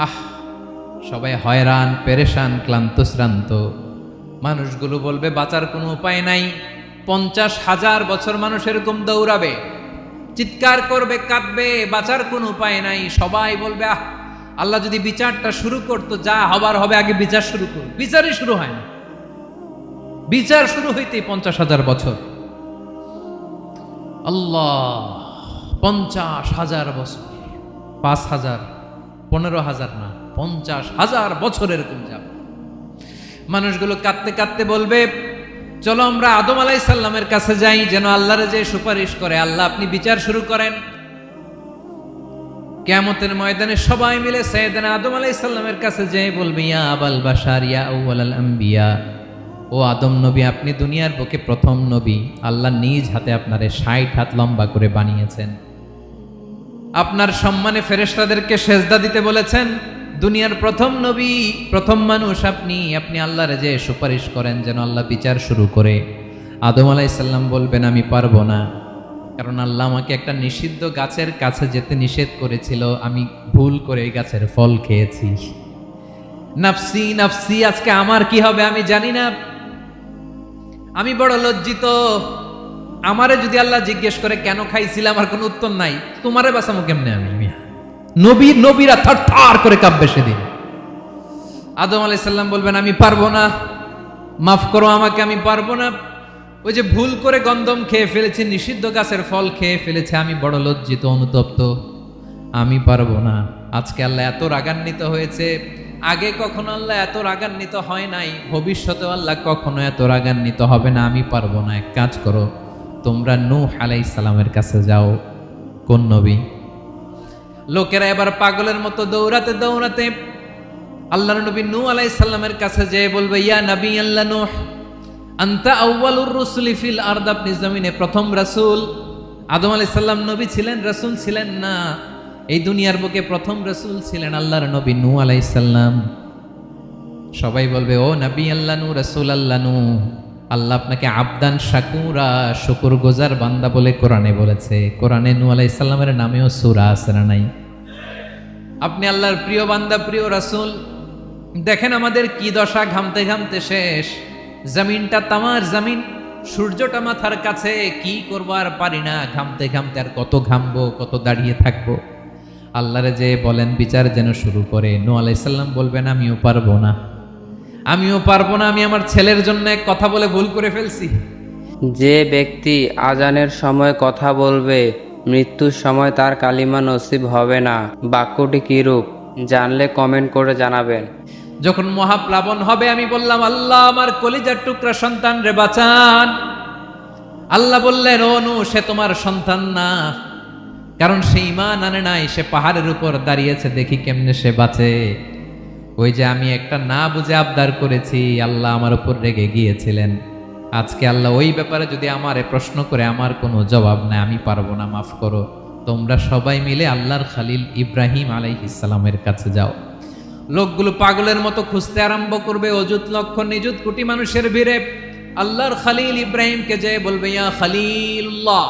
আহ, সবাই হয়রান, পেরেশান, ক্লান্ত শ্রান্ত। মানুষগুলো বলবে বাঁচার কোনো উপায় নাই। 50,000 বছর মানুষ এরকম দৌড়াবে, চিৎকার করবে, কাঁদবে, বাঁচার কোনো উপায় নাই। সবাই বলবে আল্লাহ যদি বিচারটা শুরু করতো, যা হবার হবে, আগে বিচার শুরু করুন। বিচারই শুরু হয় না। বিচার শুরু হইতেই 50,000 বছর। আল্লাহ, 50,000 বছর, 5,000, 15,000 না, 50,000 বছর এরকম যাবে। মানুষগুলো কাঁদতে কাঁদতে বলবে, চলো আমরা আদম আলাইহিস সালামের কাছে যাই, যেন আল্লাহরে যে সুপারিশ করে, আল্লাহ আপনি বিচার শুরু করেন। কিয়ামতের ময়দানে সবাই মিলে সাইয়েদনা আদম আলাইহিস সালামের কাছে যেয়ে বলবে, ইয়া আবাল বাশার, ইয়া আউয়ালাল আম্বিয়া, ও আদম নবী, আপনি দুনিয়ার বুকে প্রথম নবী। আল্লাহ নিজ হাতে আপনারে 60 হাত লম্বা করে বানিয়েছেন। আপনার সম্মানে ফেরেশতাদেরকে সেজদা দিতে বলেছেন। দুনিয়ার প্রথম নবী, প্রথম মানুষ আপনি। আপনি আল্লাহরে যে সুপারিশ করেন যেন আল্লাহ বিচার শুরু করে। আদম আলাইহিস সালাম বলবেন, আমি পারবো না, কারণ আল্লাহ আমাকে একটা নিষিদ্ধ গাছের কাছে যেতে নিষেধ করেছিল, আমি ভুল করে এই গাছের ফল খেয়েছি। নাফসি নাফসি, আজকে আমার কি হবে আমি জানি না, আমি বড় লজ্জিত। আমারে যদি আল্লাহ জিজ্ঞেস করে কেন খাইছিলাম, আমার কোনো উত্তর নাই। তোমারে বাঁচামো কেমনে আমি? নবীরা থার করে কাঁপবে সেদিন। আদম আলাইহিস সালাম বলবেন, আমি পারবো না, মাফ করো আমাকে, আমি পারবো না। ওই যে ভুল করে গন্ধম খেয়ে ফেলেছি, নিষিদ্ধ গাছের ফল খেয়ে ফেলেছে, আমি বড় লজ্জিত, অনুতপ্ত, আমি পারবো না। আজকে আল্লাহ এত রাগান্বিত হয়েছে, আগে কখনো আল্লাহ এত রাগান্বিত হয় নাই, ভবিষ্যতেও আল্লাহ কখনো এত রাগান্বিত হবে না। আমি পারবো না। এক কাজ করো, তোমরা নূহ আলাইহিস সালামের কাছে যাও। কোন নবী? লোকেরা এবার পাগলের মতো দৌড়াতে দৌড়াতে আল্লাহর নবী নূহ আলাইহিস সালামের কাছে যেয়ে বলবে, ইয়া নবী আল্লাহ নূহ, আনতা আউয়ালুর রুসুলি ফিল আরদ, আপনি জমিনে প্রথম রাসূল। আদম আলাইহিস সালাম নবী ছিলেন, রাসূল ছিলেন না। এই দুনিয়ার বুকে প্রথম রাসূল ছিলেন আল্লাহর নবী নূহ আলাইহিস সালাম। সবাই বলবে, ও নবী আল্লাহ নূহ, রাসূল আল্লাহ নূহ, আল্লাহ আপনাকে আবদান শাকুরা, শুকরগুজার বান্দা বলে কোরআনে বলেছে। কোরআনে নূহ আলাইহিস সালামের নামেও সূরা আছে না নাই? আপনি আল্লাহর প্রিয় বান্দা, প্রিয় রাসূল। দেখেন আমাদের কি দশা, ঘামতে ঘামতে শেষ। জমিনটা তামার জমিন, সূর্যটা মাথার কাছে, কি করবো আর পারি না, ঘামতে ঘামতে আর কত ঘামবো, কত দাঁড়িয়ে থাকবো। আল্লাহরে যে বলেন বিচার যেন শুরু করে। নূহ আলাইহিস সালাম বলবেন, আমিও পারবো না, আমিও পারবো না, আমি আমার ছেলের জন্য এক কথা বলে ভুল করে ফেলছি। যে ব্যক্তি আজানের সময় কথা বলবে, মৃত্যুর সময় তার কালিমা নসিব হবে না। বাক্যটি কিরূপ জানলে কমেন্ট করে জানাবেন। যখন মহাপ্লাবন হবে, আমি বললাম, আল্লাহ আমার কলিজার টুকরা সন্তান রে বাঁচান। আল্লাহ বললেন, ও নূহ, সে তোমার সন্তান না, কারণ সে ঈমান আনে নাই, সে পাহাড়ের উপর দাঁড়িয়েছে, দেখি কেমনে সে বাঁচে। ওই যে আমি একটা না বুঝে আবদার করেছি, আল্লাহ আমার উপর রেগে গিয়েছিলেন। আজকে আল্লাহ ওই ব্যাপারে যদি আমারে প্রশ্ন করে, আমার কোনো জবাব নাই, আমি পারবো না, মাফ করো। তোমরা সবাই মিলে আল্লাহর খালিল ইব্রাহিম আলাইহিস সালামের কাছে যাও। লোকগুলো পাগলের মতো খুঁজতে আরম্ভ করবে, অযুত লক্ষ নিযুত কোটি মানুষের ভিড়ে আল্লাহর খালিল ইব্রাহিমকে যে বলবে, ইয়া খালিলুল্লাহ,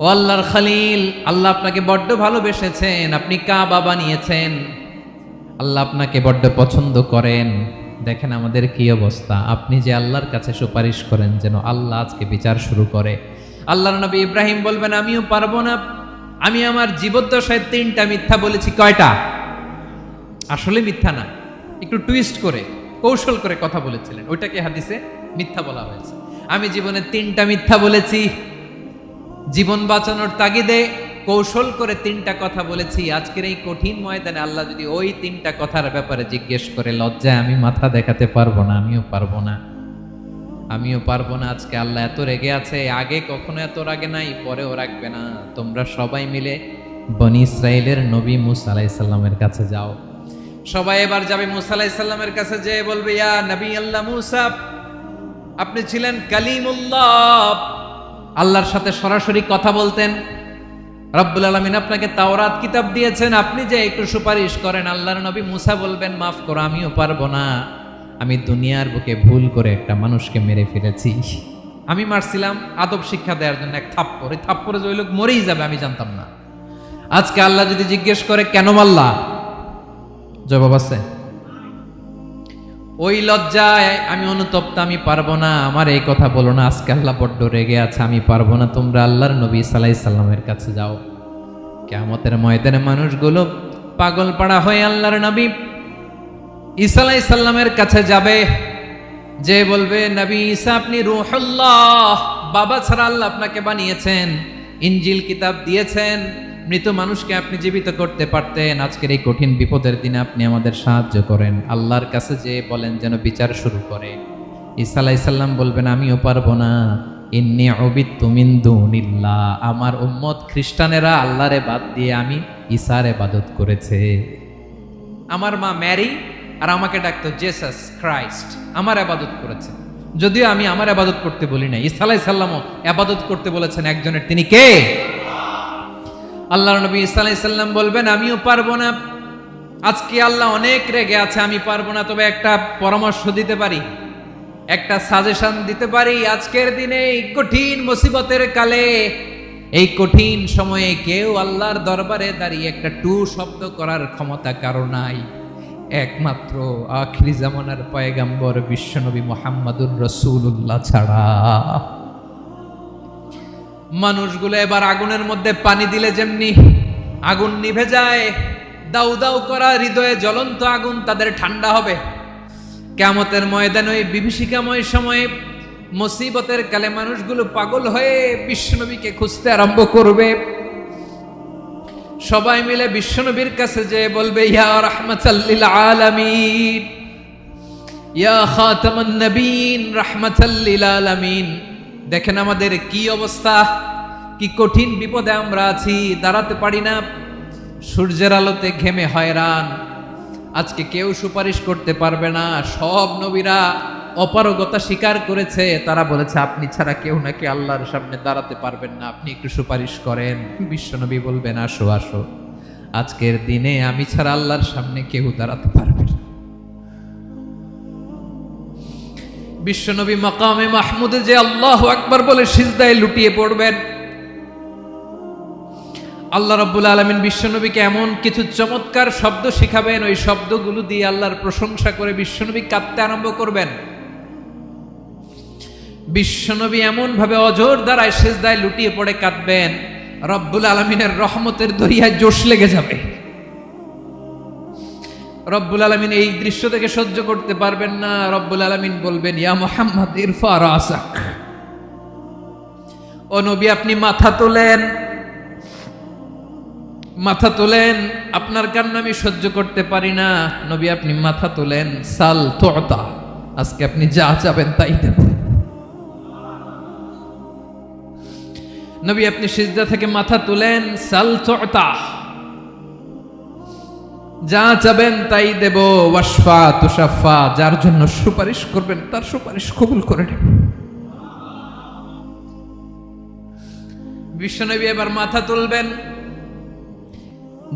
ও আল্লাহর খালিল, আল্লাহ আপনাকে বড্ড ভালোবেসেছেন, আপনি কাবা বানিয়েছেন, আল্লাহ আপনাকে বড্ড পছন্দ করেন। দেখেন আমাদের কি অবস্থা। আপনি যে আল্লাহর কাছে সুপারিশ করেন যেন আল্লাহ আজকে বিচার শুরু করে। আল্লাহর নবী ইব্রাহিম বলবেন, আমিও পারবো না, আমি আমার জীবদ্দশায় 3টা মিথ্যা বলেছি। কয়টা? আসলে মিথ্যা না, একটু টুইস্ট করে, কৌশল করে কথা বলেছিলেন, ওইটাকে হাদিসে মিথ্যা বলা হয়েছে। আমি জীবনে 3টা মিথ্যা বলেছি, জীবন বাঁচানোর তাগিদে কৌশল করে 3টা কথা বলেছি। আজকের এই কঠিন ময়দানে আল্লাহ যদি ওই 3টা কথার ব্যাপারে জিজ্ঞেস করে, লজ্জায় আমি মাথা দেখাতে পারবো না, আমিও পারবো না, আমিও পারবো না। আজকে আল্লাহ এত রেগে আছে, আগে কখনো এত রাগে নাই, পরেও রাখবে না। তোমরা সবাই মিলে বনি ইসরাইলের নবী মূসা আলাইহিস সালামের কাছে যাও। সবাই এবার যাবে মূসা আলাইহিস সালামের কাছে, যে বলবে, ইয়া নবী আল্লাহ মূসা, আপনি ছিলেন কালিমুল্লাহ, আল্লাহর সাথে সরাসরি কথা বলতেন। রব্বুল আলামিন আপনাকে তাওরাত কিতাব দিয়েছেন, আপনি যে একটু সুপারিশ করেন। আল্লাহর নবী মূসা বলবেন, মাফ করো, আমিও পারবো না, আমি দুনিয়ার বুকে ভুল করে একটা মানুষকে মেরে ফেলেছি। আমি মারছিলাম আদব শিক্ষা দেওয়ার জন্য এক থাপ্পড়, এই থাপ্পড়ে যে ওই লোক মরেই যাবে আমি জানতাম না। আজকে আল্লাহ যদি জিজ্ঞেস করে কেন মারলা, জবাব আছে? ওই লজ্জায় আমি অনুতপ্ত, আমি পারবো না, আমার এই কথা বলো না, আজকে আল্লাহ বড্ড রেগে আছে, আমি পারবো না, তোমরা আল্লাহর নবী ঈসা আলাইহিস সালামের কাছে যাও। কিয়ামতের ময়দানে মানুষগুলো পাগল পাড়া হয়ে আল্লাহর নবী ঈসা আলাইহিস সালামের কাছে যাবে, যে বলবে নবী ঈসা আপনি রূহুল্লাহ, বাবা ছাড়া আল্লাহ আপনাকে বানিয়েছেন, ইনজিল কিতাব দিয়েছেন, মৃত মানুষকে আপনি জীবিত করতে পারতেন, আজকের এই কঠিন বিপদের দিনে আপনি আমাদের সাহায্য করেন। আল্লাহর কাছে যে বলেন যেন বিচার শুরু করে। ঈসা আলাইহিস সালাম বলবেন আমিও পারবো না, ইন্নী উবিদতু মিন দুনিল্লাহ, আমার উম্মত খ্রিস্টানেরা আল্লাহরে বাদ দিয়ে আমি ঈসার ইবাদত করেছে। আমার মা ম্যারি আর আমাকে ডাকতো জেসাস ক্রাইস্ট, আমার ইবাদত করেছে, যদিও আমি আমার ইবাদত করতে বলি না। ঈসা আলাইহিস সালামও ইবাদত করতে বলেছেন একজনের, তিনি কে? আল্লাহর নবী ঈসা আলাইহিস সালাম বলবেন আমিও পারবো না, আজকে আল্লাহ অনেক রেগে আছে, আমি পারবো না, তবে একটা পরামর্শ দিতে পারি, একটা সাজেশন দিতে পারি। আজকের দিনে এই কঠিন মুসিবতের কালে, এই কঠিন সময়ে কেউ আল্লাহর দরবারে দাঁড়িয়ে একটা টু শব্দ করার ক্ষমতা কারো নাই, একমাত্র আখিরি জামানার পয়গাম্বর বিশ্বনবী মুহাম্মাদুর রাসূলুল্লাহ ছাড়া। মানুষগুলো এবার আগুনের মধ্যে পানি দিলে যেমনি আগুন নিভে যায়, দাউ দাউ করা হৃদয়ে জ্বলন্ত আগুন তাদের ঠান্ডা হবে। কিয়ামতের ময়দানে ওই বিভীষিকাময় সময়ে মুসিবতের কালে মানুষগুলো পাগল হয়ে বিশ্বনবীকে খুঁজতে আরম্ভ করবে। সবাই মিলে বিশ্বনবীর কাছে যে বলবে ইয়া রাহমাতাল লিল আলামিন, ইয়া খাতামান নবীন, রাহমাতাল লিল আলামিন, দেখেন আমাদের কি অবস্থা, কি কঠিন বিপদে আমরা আছি, দাঁড়াতে পারি না, সূর্যের আলোতে ঘেমে হয়রান, আজকে কেউ সুপারিশ করতে পারবে না। সব নবীরা অপারগতা স্বীকার করেছে, তারা বলেছে আপনি ছাড়া কেউ নাকি আল্লাহর সামনে দাঁড়াতে পারবেন না, আপনি একটু সুপারিশ করেন। বিশ্বনবী বলবেন আসো আসো, আজকের দিনে আমি ছাড়া আল্লাহর সামনে কেউ দাঁড়াতে পারবে না। বিশ্বনবী মাকামে মাহমুদে যে আল্লাহু আকবার বলে সিজদায় লুটিয়ে পড়বেন। আল্লাহ রাব্বুল আলামিন বিশ্বনবীকে এমন কিছু চমৎকার শব্দ শিখাবেন, ওই শব্দগুলো দিয়ে আল্লাহর প্রশংসা করে বিশ্বনবী কাঁদতে আরম্ভ করবেন। বিশ্বনবী এমন ভাবে অজর দ্বারায় সিজদায় লুটিয়ে পড়ে কাঁদবেন, রব্বুল আলামিনের রহমতের দরিয়ায় জোশ লেগে যাবে। রব্বুল আলামিন এই দৃশ্য থেকে সহ্য করতে পারবেন না। রব্বুল আলামিন বলবেন ইয়া মুহাম্মদ ইরফা রাসাক, ও নবী আপনি মাথা তোলেন, মাথা তোলেন, আপনার কান্না আমি সহ্য করতে পারি না। নবী আপনি মাথা তোলেন, সাল তুতা, আজকে আপনি যা চাবেন তাই দেব। নবী আপনি সিজদা থেকে মাথা তুলেন, সাল তুতা, যা চাবেন তাই দেব। ওয়াশফা তুশাফা, যার জন্য সুপারিশ করবেন তার সুপারিশ কবুল করে নেব। বিশ্বনবী এবার মাথা তুলবেন।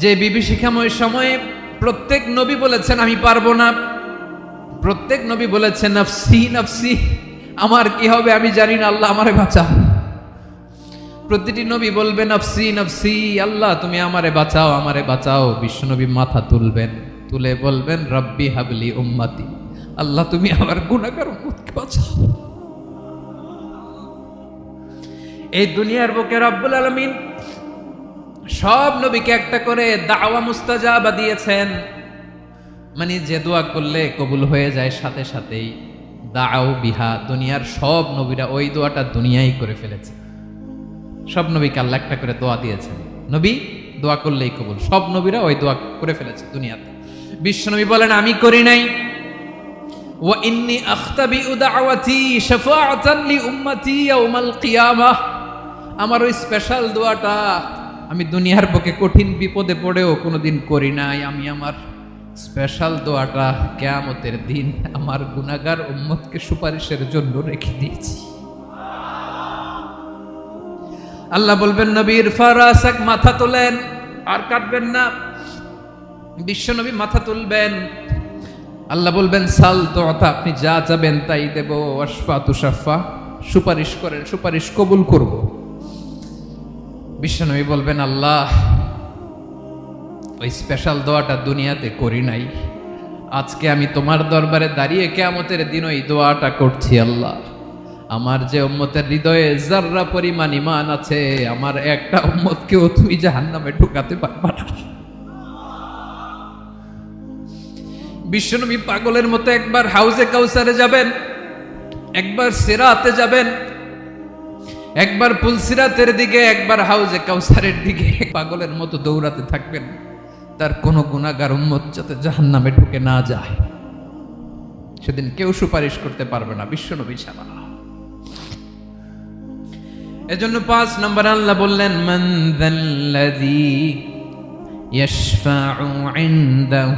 যে বিভীষিকাময় সময়ে প্রত্যেক নবী বলেছেন আমি পারবো না, প্রত্যেক নবী বলেছেন নফসি নফসি, আমার কি হবে আমি জানি না, আল্লাহ আমারে বাঁচাও। প্রতিটি নবী বলবেন নফসি নফসি, আল্লাহ তুমি আমারে বাঁচাও আমারে বাঁচাও। বিশ্বনবী মাথা তুলবেন, তুলে বলবেন রব্বি হাবলি উম্মতি, আল্লাহ তুমি আমার গুনাহগার উম্মতকে বাঁচাও। এই দুনিয়ার বুকে রব্বুল আলামিন সব নবীকে একটা করে দাওয়া মুস্তাজাবা দিয়েছেন, মানে যে দোয়া করলে কবুল হয়ে যায় সাথে সাথেই। দাও বিহা, দুনিয়ার সব নবীরা ওই দোয়াটা দুনিয়ায় করে ফেলেছে। সব নবীকে আল্লাহ একটা করে দোয়া দিয়েছেন, নবী দোয়া করলেই কবুল, সব নবীরা ওই দোয়া করে ফেলেছে দুনিয়াতে। বিশ্বনবী বলেন আমি করি নাই। ওয়া ইন্নী আখতাবিউ দাওয়াতি শাফাআতান লি উম্মতি ইয়াউমাল কিয়ামাহ, আমার ওই স্পেশাল দোয়াটা আমি দুনিয়ার বুকে কঠিন বিপদে পড়েও কোনোদিন করি নাই। আমি আমার স্পেশাল দোয়াটা কিয়ামতের দিন আমার গুনাহগার উম্মতকে সুপারিশের জন্য রেখে দিয়েছি। আল্লাহ বলবেন নবীর ফারাসাক, মাথা তোলেন, আর কাটবেন না। বিশ্বনবী মাথা তুলবেন, আল্লাহ বলবেন সাল তুতা, আপনি যা চাবেন তাই দেব। ওয়াশফা তুশাফা, সুপারিশ করেন সুপারিশ কবুল করব। বিশ্বনবী বলবেন আল্লাহ ওই স্পেশাল দোয়াটা দুনিয়াতে করি নাই। আজকে আমি তোমার দরবারে দাঁড়িয়ে কিয়ামতের দিন ওই দোয়াটা করছি। আল্লাহ, আমার যে উম্মতের হৃদয়ে যাররা পরিমাণ ঈমান আছে, আমার একটা উম্মতকেও তুমি জাহান্নামে ঢুকাতে পারবা না। বিশ্বনবী পাগলের মতো একবার হাউজে কাউসারে যাবেন, একবার সিরাতে যাবেন, একবার পুলসিরাতের দিকে, একবার হাউজে কাউসারের দিকে পাগলের মতো দৌড়াতে থাকবেন। তার কোন গুনাহগার উম্মত যাতে জাহান্নামে ঢুকে না যায়, সেদিন কেউ সুপারিশ করতে পারবে না বিশ্বনবী ছাড়া। এজন্য 5 নম্বর আল্লাহ বললেন, মান যাল্লাযী ইয়াশফাউ ইনদাহু